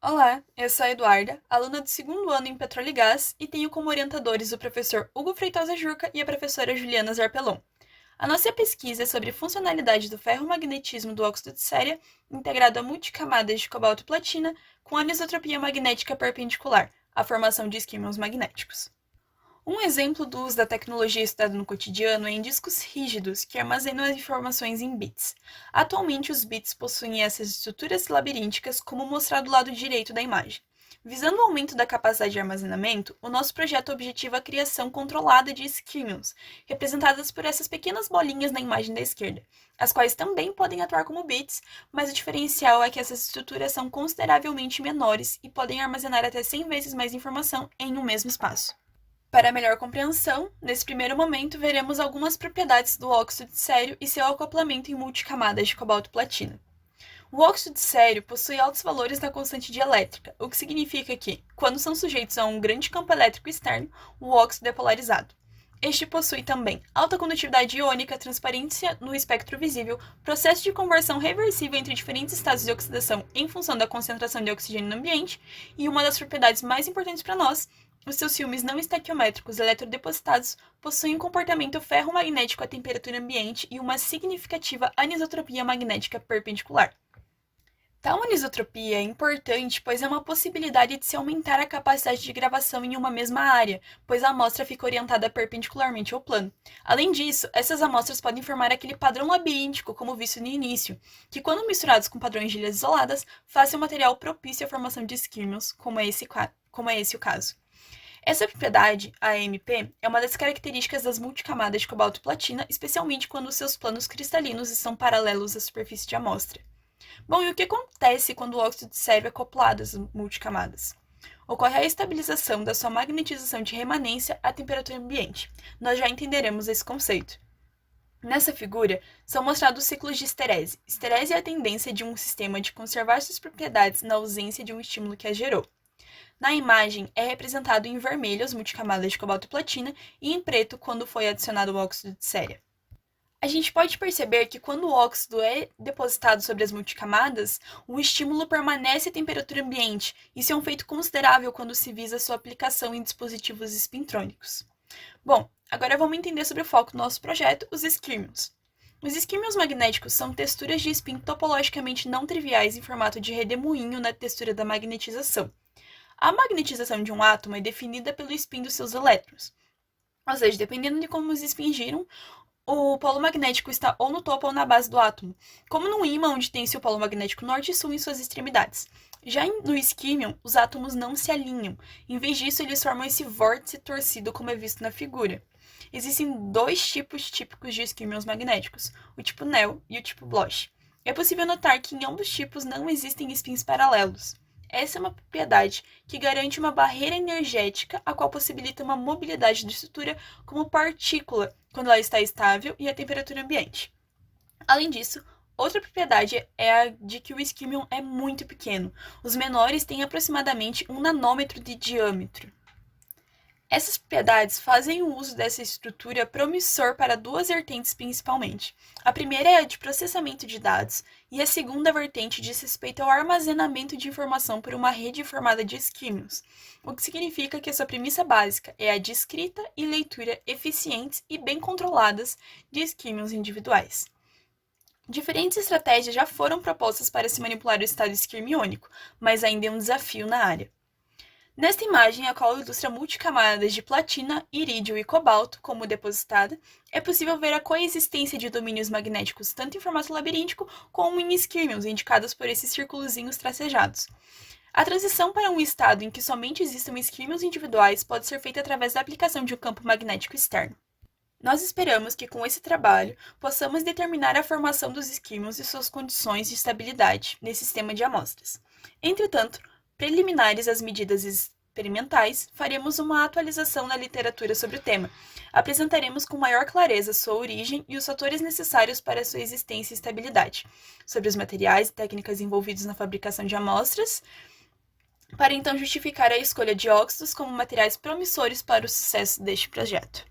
Olá, eu sou a Eduarda, aluna do segundo ano em Petróleo e Gás e tenho como orientadores o professor Hugo Freitosa Jurca e a professora Juliana Zarpelon. A nossa pesquisa é sobre a funcionalidade do ferromagnetismo do óxido de céria integrado a multicamadas de cobalto e platina com anisotropia magnética perpendicular, a formação de isquímios magnéticos. Um exemplo do uso da tecnologia estudada no cotidiano é em discos rígidos que armazenam as informações em bits. Atualmente, os bits possuem essas estruturas labirínticas, como mostrado do lado direito da imagem. Visando o aumento da capacidade de armazenamento, o nosso projeto objetiva a criação controlada de isquímios, representadas por essas pequenas bolinhas na imagem da esquerda, as quais também podem atuar como bits, mas o diferencial é que essas estruturas são consideravelmente menores e podem armazenar até 100 vezes mais informação em um mesmo espaço. Para melhor compreensão, nesse primeiro momento veremos algumas propriedades do óxido de cério e seu acoplamento em multicamadas de cobalto-platina. O óxido de cério possui altos valores na constante dielétrica, o que significa que, quando são sujeitos a um grande campo elétrico externo, o óxido é polarizado. Este possui também alta condutividade iônica, transparência no espectro visível, processo de conversão reversível entre diferentes estados de oxidação em função da concentração de oxigênio no ambiente, e uma das propriedades mais importantes para nós, os seus filmes não estequiométricos eletrodepositados possuem um comportamento ferromagnético à temperatura ambiente e uma significativa anisotropia magnética perpendicular. Tal anisotropia é importante, pois é uma possibilidade de se aumentar a capacidade de gravação em uma mesma área, pois a amostra fica orientada perpendicularmente ao plano. Além disso, essas amostras podem formar aquele padrão labiríntico, como visto no início, que quando misturados com padrões de ilhas isoladas, fazem um material propício à formação de isquímios, como é esse o caso. Essa propriedade, a AMP, é uma das características das multicamadas de cobalto e platina, especialmente quando seus planos cristalinos estão paralelos à superfície de amostra. Bom, e o que acontece quando o óxido de cério é acoplado às multicamadas? Ocorre a estabilização da sua magnetização de remanência à temperatura ambiente. Nós já entenderemos esse conceito. Nessa figura, são mostrados ciclos de esterese. Esterese é a tendência de um sistema de conservar suas propriedades na ausência de um estímulo que a gerou. Na imagem, é representado em vermelho as multicamadas de cobalto e platina e em preto quando foi adicionado o óxido de céria. A gente pode perceber que quando o óxido é depositado sobre as multicamadas, o estímulo permanece à temperatura ambiente. Isso é um feito considerável quando se visa sua aplicação em dispositivos spintrônicos. Bom, agora vamos entender sobre o foco do nosso projeto, os isquímios. Os isquímios magnéticos são texturas de spin topologicamente não triviais em formato de redemoinho na textura da magnetização. A magnetização de um átomo é definida pelo spin dos seus elétrons. Ou seja, dependendo de como os spins giram, o polo magnético está ou no topo ou na base do átomo, como num ímã onde tem seu polo magnético norte e sul em suas extremidades. Já no isquímio, os átomos não se alinham. Em vez disso, eles formam esse vórtice torcido como é visto na figura. Existem dois tipos típicos de isquímios magnéticos, o tipo Nel e o tipo Bloch. É possível notar que em ambos tipos não existem spins paralelos. Essa é uma propriedade que garante uma barreira energética, a qual possibilita uma mobilidade da estrutura como partícula quando ela está estável e a temperatura ambiente. Além disso, outra propriedade é a de que o isquímio é muito pequeno. Os menores têm aproximadamente 1 nanômetro de diâmetro. Essas propriedades fazem o uso dessa estrutura promissor para duas vertentes principalmente. A primeira é a de processamento de dados, e a segunda vertente diz respeito ao armazenamento de informação por uma rede formada de isquímios, o que significa que a sua premissa básica é a de escrita e leitura eficientes e bem controladas de isquímios individuais. Diferentes estratégias já foram propostas para se manipular o estado isquimiônico, mas ainda é um desafio na área. Nesta imagem, a qual ilustra multicamadas de platina, irídio e cobalto como depositada, é possível ver a coexistência de domínios magnéticos tanto em formato labiríntico como em isquímios, indicados por esses círculozinhos tracejados. A transição para um estado em que somente existam isquímios individuais pode ser feita através da aplicação de um campo magnético externo. Nós esperamos que com esse trabalho possamos determinar a formação dos isquímios e suas condições de estabilidade nesse sistema de amostras. Entretanto, preliminares às medidas experimentais, faremos uma atualização na literatura sobre o tema. Apresentaremos com maior clareza sua origem e os fatores necessários para sua existência e estabilidade, sobre os materiais e técnicas envolvidos na fabricação de amostras, para então justificar a escolha de óxidos como materiais promissores para o sucesso deste projeto.